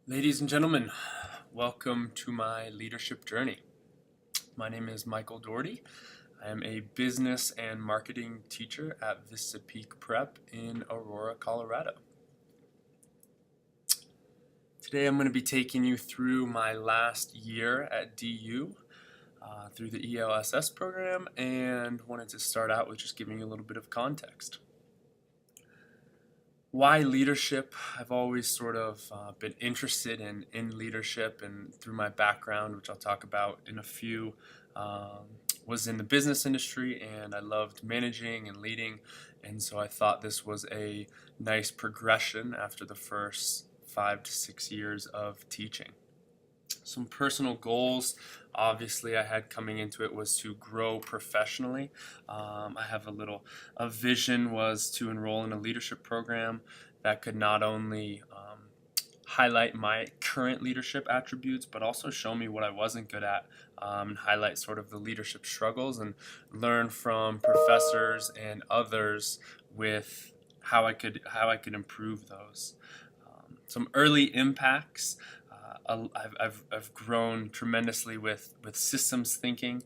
Ladies and gentlemen, welcome to my leadership journey. My name is Michael Dougherty. I am a business and marketing teacher at Vista Peak Prep in Aurora, Colorado. Today I'm going to be taking you through my last year at DU through the ELSS program, and wanted to start out with just giving you a little bit of context. Why leadership? I've always sort of been interested in leadership, and through my background, which I'll talk about in a few, was in the business industry, and I loved managing and leading, and so I thought this was a nice progression after the first 5 to 6 years of teaching. Some personal goals, obviously, I had coming into it was to grow professionally. I have a vision was to enroll in a leadership program that could not only highlight my current leadership attributes, but also show me what I wasn't good at, and highlight sort of the leadership struggles and learn from professors and others with how I could improve those. Some early impacts. I've grown tremendously with systems thinking,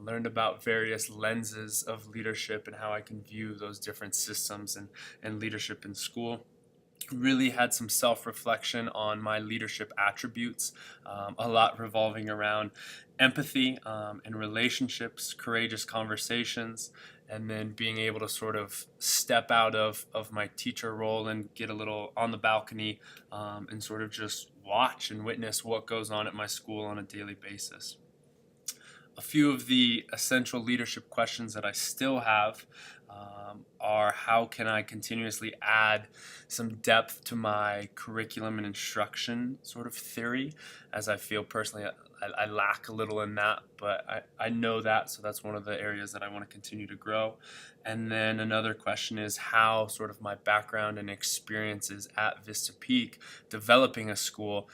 learned about various lenses of leadership and how I can view those different systems and leadership in school. Really had some self-reflection on my leadership attributes, a lot revolving around empathy and relationships, courageous conversations, and then being able to sort of step out of my teacher role and get a little on the balcony and sort of just watch and witness what goes on at my school on a daily basis. A few of the essential leadership questions that I still have are: how can I continuously add some depth to my curriculum and instruction sort of theory, as I feel personally I lack a little in that, but I know that, so that's one of the areas that I want to continue to grow. And then another question is how sort of my background and experiences at Vista Peak developing a school,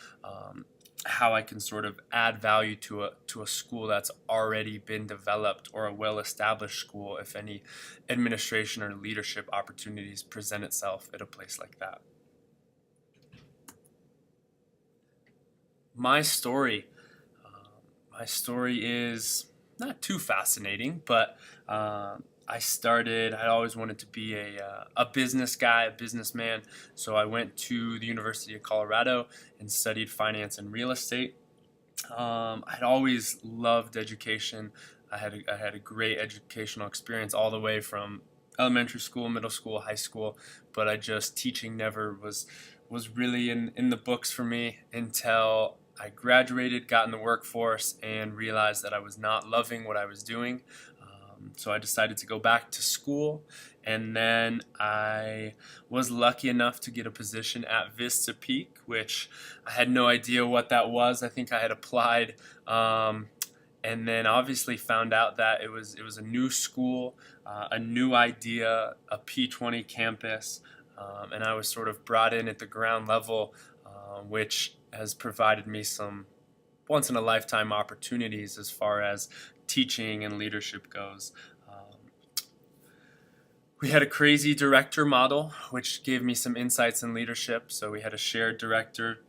how I can sort of add value to a school that's already been developed, or a well-established school, if any administration or leadership opportunities present itself at a place like that. My story is not too fascinating, but I always wanted to be a business guy, a businessman. So I went to the University of Colorado and studied finance and real estate. I'd always loved education. I had a great educational experience all the way from elementary school, middle school, high school, but teaching never was really in the books for me until I graduated, got in the workforce, and realized that I was not loving what I was doing. So I decided to go back to school, and then I was lucky enough to get a position at Vista Peak, which I had no idea what that was. I think I had applied, and then obviously found out that it was a new school, a new idea, a P20 campus, and I was sort of brought in at the ground level, which has provided me some once-in-a-lifetime opportunities as far as teaching and leadership goes. We had a crazy director model, which gave me some insights in leadership. So we had a shared director.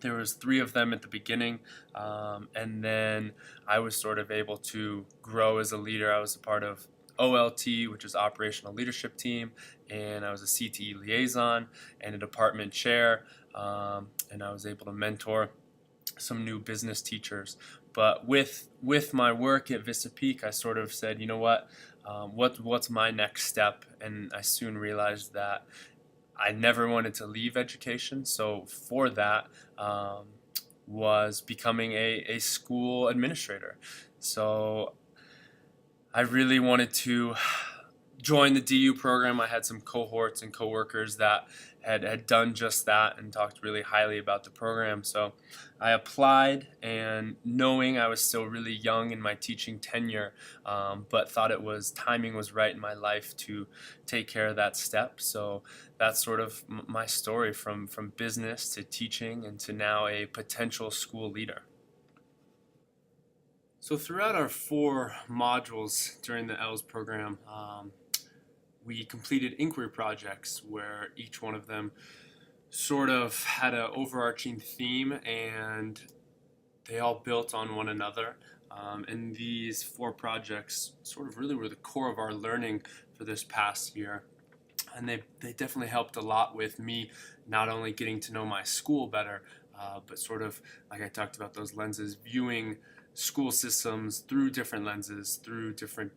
There was 3 of them at the beginning, and then I was sort of able to grow as a leader. I was a part of OLT, which is Operational Leadership Team, and I was a CTE liaison and a department chair, and I was able to mentor some new business teachers. But with my work at Vista Peak, I sort of said, you know what's my next step? And I soon realized that I never wanted to leave education. So for that was becoming a school administrator. So I really wanted to join the DU program. I had some cohorts and coworkers that had done just that and talked really highly about the program. So I applied, and knowing I was still really young in my teaching tenure, but thought timing was right in my life to take care of that step. So that's sort of my story from business to teaching and to now a potential school leader. So throughout our 4 modules during the ELS program, we completed inquiry projects where each one of them sort of had an overarching theme, and they all built on one another. And these 4 projects sort of really were the core of our learning for this past year. And they definitely helped a lot with me not only getting to know my school better, but sort of, like I talked about, those lenses, viewing school systems through different lenses, through different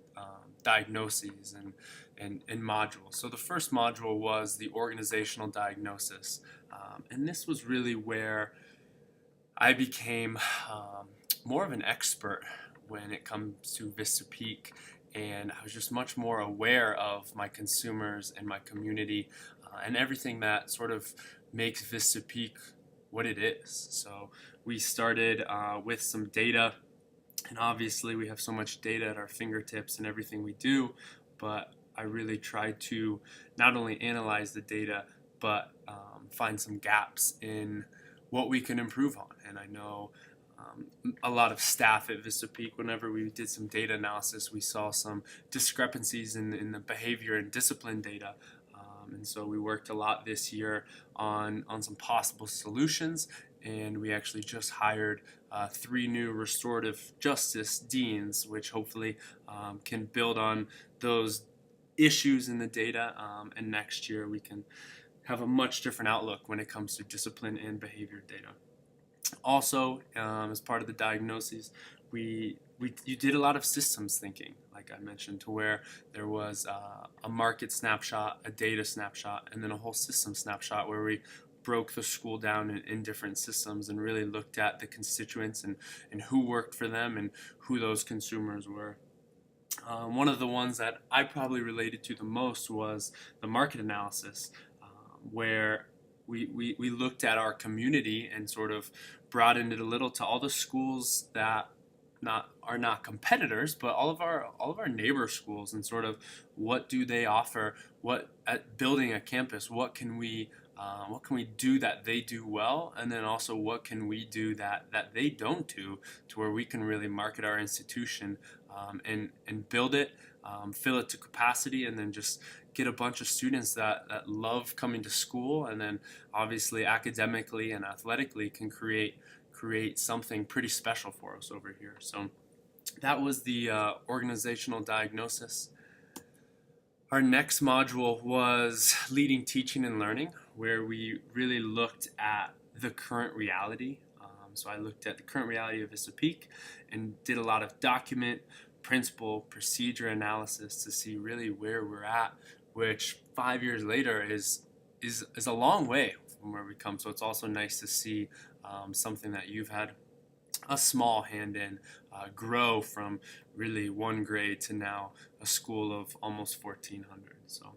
diagnoses and modules. So the first module was the organizational diagnosis. And this was really where I became more of an expert when it comes to Vista Peak, and I was just much more aware of my consumers and my community and everything that sort of makes Vista Peak what it is. So we started with some data, and obviously we have so much data at our fingertips in everything we do, but I really tried to not only analyze the data, but find some gaps in what we can improve on. And I know a lot of staff at Vista Peak, whenever we did some data analysis, we saw some discrepancies in the behavior and discipline data. And so we worked a lot this year on some possible solutions, and we actually just hired 3 new restorative justice deans, which hopefully can build on those issues in the data, and next year we can have a much different outlook when it comes to discipline and behavior data. Also, as part of the diagnoses, you did a lot of systems thinking, like I mentioned, to where there was a market snapshot, a data snapshot, and then a whole system snapshot where we broke the school down in different systems and really looked at the constituents and who worked for them and who those consumers were. One of the ones that I probably related to the most was the market analysis, where we looked at our community and sort of broadened it a little to all the schools that are not competitors, but all of our neighbor schools, and sort of what do they offer, what at building a campus, what can we do that they do well, and then also what can we do that they don't do, to where we can really market our institution and build it, fill it to capacity, and then just get a bunch of students that love coming to school, and then obviously academically and athletically can create something pretty special for us over here. So that was the organizational diagnosis. Our next module was leading teaching and learning, where we really looked at the current reality. So I looked at the current reality of Vista Peak and did a lot of document, principle, procedure analysis to see really where we're at, which 5 years later is a long way from where we come. So it's also nice to see something that you've had a small hand in grow from really 1 grade to now a school of almost 1,400. So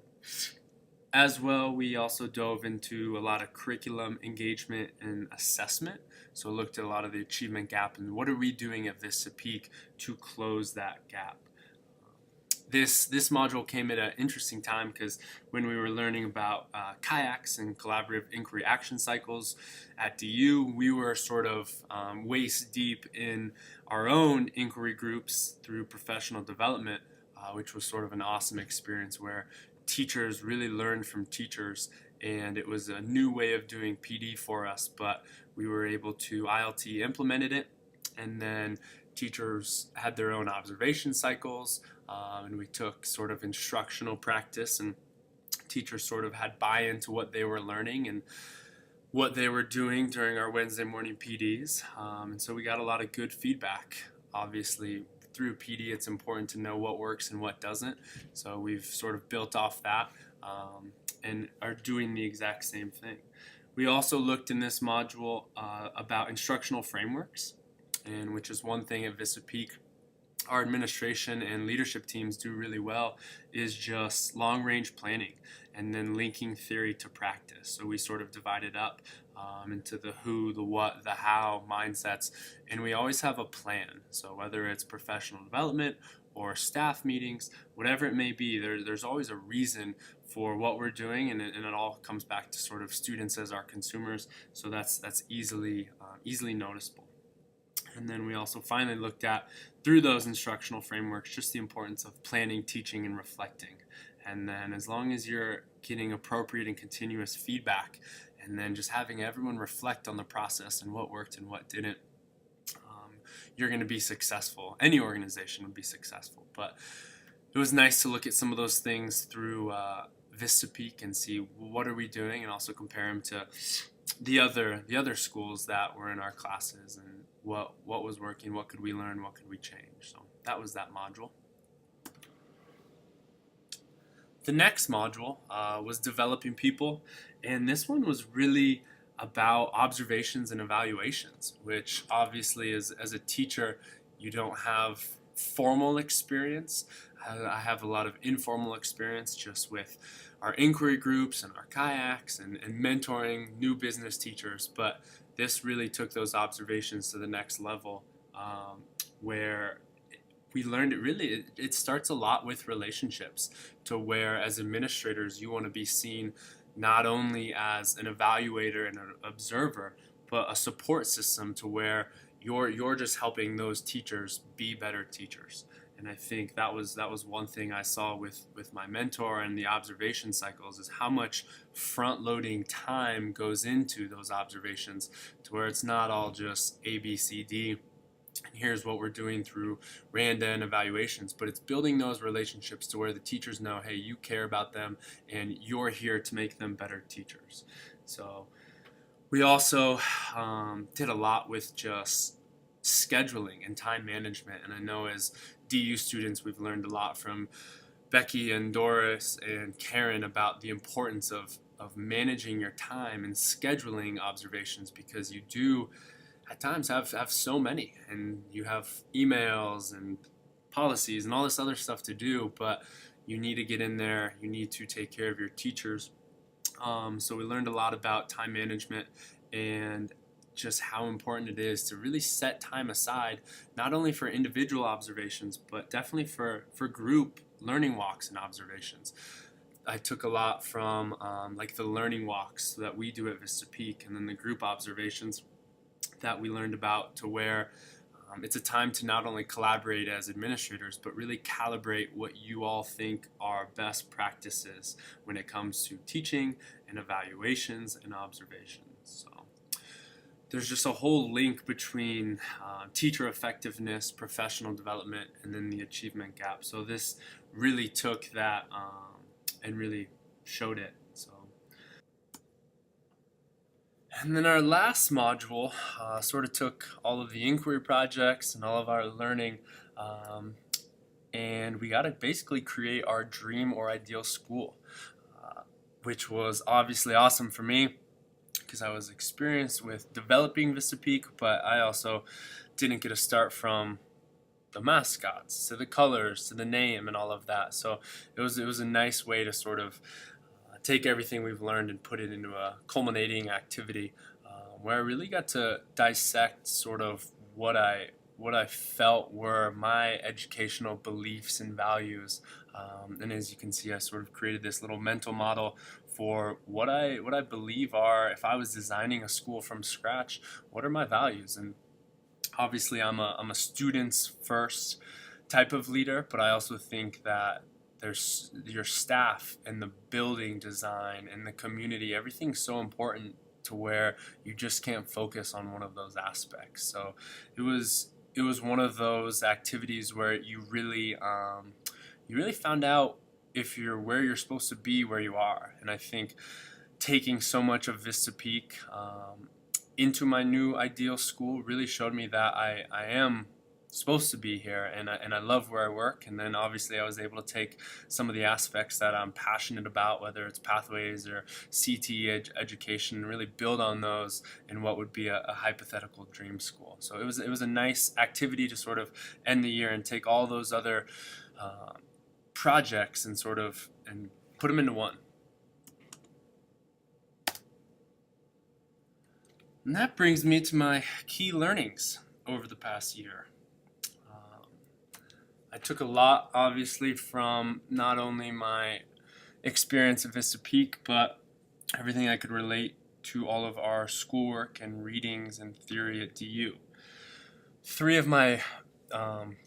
as well, we also dove into a lot of curriculum engagement and assessment. So looked at a lot of the achievement gap and what are we doing at Vista Peak to close that gap. This module came at an interesting time, because when we were learning about kayaks and collaborative inquiry action cycles at DU, we were sort of waist deep in our own inquiry groups through professional development, which was sort of an awesome experience where teachers really learned from teachers, and it was a new way of doing PD for us, but we were able to ILT implemented it, and then teachers had their own observation cycles, and we took sort of instructional practice, and teachers sort of had buy-in to what they were learning and what they were doing during our Wednesday morning PDs. And so we got a lot of good feedback. Obviously, through PD, it's important to know what works and what doesn't. So we've sort of built off that and are doing the exact same thing. We also looked in this module about instructional frameworks, and which is one thing at Vista Peak our administration and leadership teams do really well, is just long-range planning and then linking theory to practice. So we sort of divide it up into the who, the what, the how mindsets, and we always have a plan. So whether it's professional development or staff meetings, whatever it may be, there's always a reason for what we're doing, and it all comes back to sort of students as our consumers. So that's easily noticeable. And then we also finally looked at, through those instructional frameworks, just the importance of planning, teaching, and reflecting. And then as long as you're getting appropriate and continuous feedback and then just having everyone reflect on the process and what worked and what didn't, you're going to be successful. Any organization would be successful. But it was nice to look at some of those things through VistaPeak and see what are we doing, and also compare them to the other schools that were in our classes, and what was working, what could we learn, what could we change. So that was that module. The next module was developing people, and this one was really about observations and evaluations, which obviously as a teacher, you don't have formal experience. I have a lot of informal experience just with our inquiry groups and our kayaks and mentoring new business teachers, but this really took those observations to the next level, where we learned it starts a lot with relationships, to where as administrators you want to be seen not only as an evaluator and an observer, but a support system, to where you're just helping those teachers be better teachers. And I think that was one thing I saw with my mentor and the observation cycles, is how much front loading time goes into those observations, to where it's not all just A, B, C, D, and here's what we're doing through Randa and evaluations, but it's building those relationships to where the teachers know, hey, you care about them and you're here to make them better teachers. So we also did a lot with just scheduling and time management, and I know as DU students we've learned a lot from Becky and Doris and Karen about the importance of managing your time and scheduling observations, because you do at times have so many, and you have emails and policies and all this other stuff to do, but you need to get in there, you need to take care of your teachers. So we learned a lot about time management and just how important it is to really set time aside, not only for individual observations, but definitely for group learning walks and observations. I took a lot from like the learning walks that we do at Vista Peak, and then the group observations that we learned about, to where it's a time to not only collaborate as administrators, but really calibrate what you all think are best practices when it comes to teaching and evaluations and observations. So there's just a whole link between teacher effectiveness, professional development, and then the achievement gap. So this really took that and really showed it. So. And then our last module sort of took all of the inquiry projects and all of our learning, and we got to basically create our dream or ideal school, which was obviously awesome for me because I was experienced with developing Vista Peak, but I also didn't get to start from the mascots to the colors to the name and all of that. So it was a nice way to sort of take everything we've learned and put it into a culminating activity, where I really got to dissect sort of what I felt were my educational beliefs and values. And as you can see, I sort of created this little mental model for what I believe are, if I was designing a school from scratch, what are my values? And obviously I'm a students first type of leader, but I also think that there's your staff and the building design and the community, everything's so important, to where you just can't focus on one of those aspects. So it was one of those activities where you really found out if you're where you're supposed to be, where you are. And I think taking so much of Vista Peak into my new ideal school really showed me that I am supposed to be here, and I love where I work. And then obviously I was able to take some of the aspects that I'm passionate about, whether it's pathways or CTE education, and really build on those in what would be a hypothetical dream school. So it was a nice activity to sort of end the year and take all those other projects and put them into one. And that brings me to my key learnings over the past year. I took a lot, obviously, from not only my experience at Vista Peak, but everything I could relate to all of our schoolwork and readings and theory at DU. 3 of my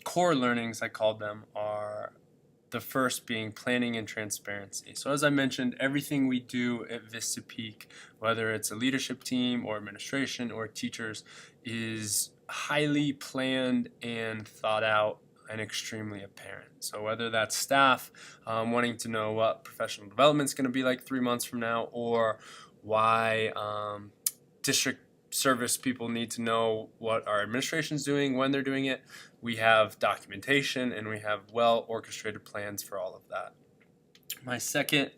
core learnings, I called them, are the first being planning and transparency. So as I mentioned, everything we do at Vista Peak, whether it's a leadership team or administration or teachers, is highly planned and thought out and extremely apparent. So whether that's staff wanting to know what professional development is going to be like 3 months from now, or why district service people need to know what our administration is doing, when they're doing it, we have documentation and we have well orchestrated plans for all of that. My second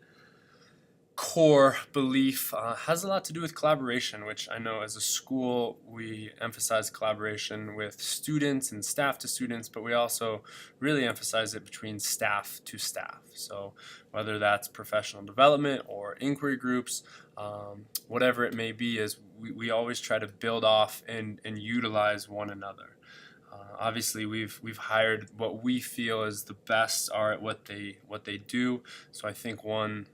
core belief has a lot to do with collaboration, which I know as a school we emphasize collaboration with students and staff to students, but we also really emphasize it between staff to staff. So whether that's professional development or inquiry groups, whatever it may be, is we always try to build off and utilize one another. Obviously, we've hired what we feel is the best are at what they do. So I think one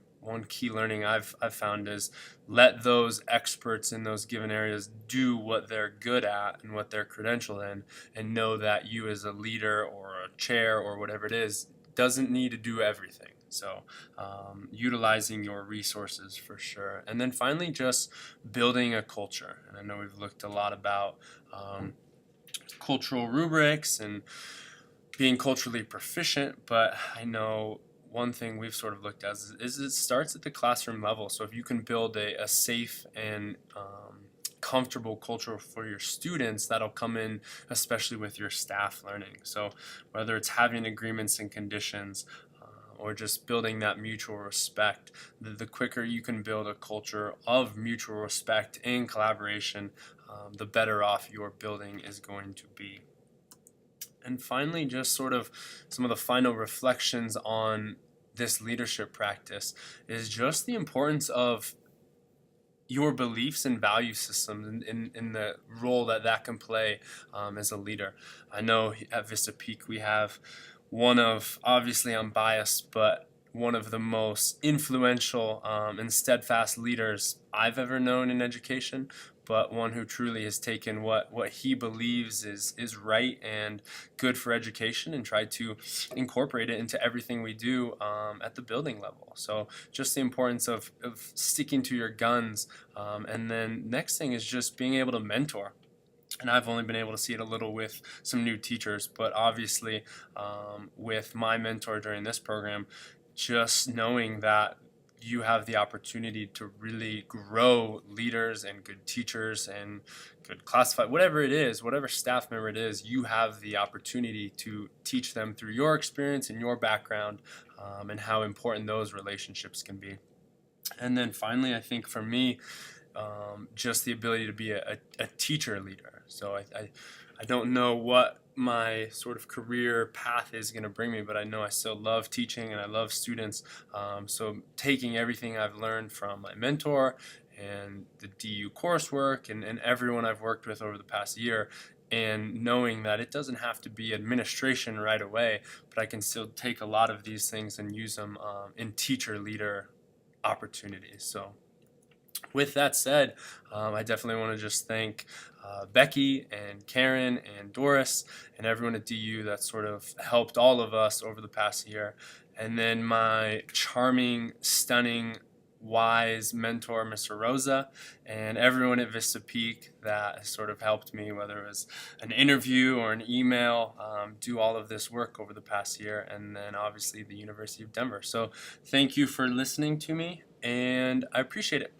key learning I've found is let those experts in those given areas do what they're good at and what they're credentialed in, and know that you as a leader or a chair or whatever it is doesn't need to do everything. So utilizing your resources for sure. And then finally, just building a culture. And I know we've looked a lot about cultural rubrics and being culturally proficient, but I know one thing we've sort of looked at is it starts at the classroom level. So if you can build a safe and comfortable culture for your students, that'll come in especially with your staff learning. So whether it's having agreements and conditions, or just building that mutual respect, the quicker you can build a culture of mutual respect and collaboration, the better off your building is going to be. And finally, just sort of some of the final reflections on this leadership practice is just the importance of your beliefs and value systems in the role that can play as a leader. I know at Vista Peak we have one of, obviously I'm biased, but one of the most influential and steadfast leaders I've ever known in education, but one who truly has taken what he believes is right and good for education and tried to incorporate it into everything we do at the building level. So just the importance of sticking to your guns. And then next thing is just being able to mentor. And I've only been able to see it a little with some new teachers, but obviously with my mentor during this program, just knowing that you have the opportunity to really grow leaders and good teachers and good classified, whatever it is, whatever staff member it is, you have the opportunity to teach them through your experience and your background, and how important those relationships can be. And then finally, I think for me, just the ability to be a teacher leader. So I don't know what my sort of career path is going to bring me, but I know I still love teaching and I love students. So taking everything I've learned from my mentor and the DU coursework and everyone I've worked with over the past year, and knowing that it doesn't have to be administration right away, but I can still take a lot of these things and use them in teacher leader opportunities. So with that said, I definitely want to just thank Becky and Karen and Doris and everyone at DU that sort of helped all of us over the past year. And then my charming, stunning, wise mentor, Mr. Rosa, and everyone at Vista Peak that has sort of helped me, whether it was an interview or an email, do all of this work over the past year. And then obviously the University of Denver. So thank you for listening to me, and I appreciate it.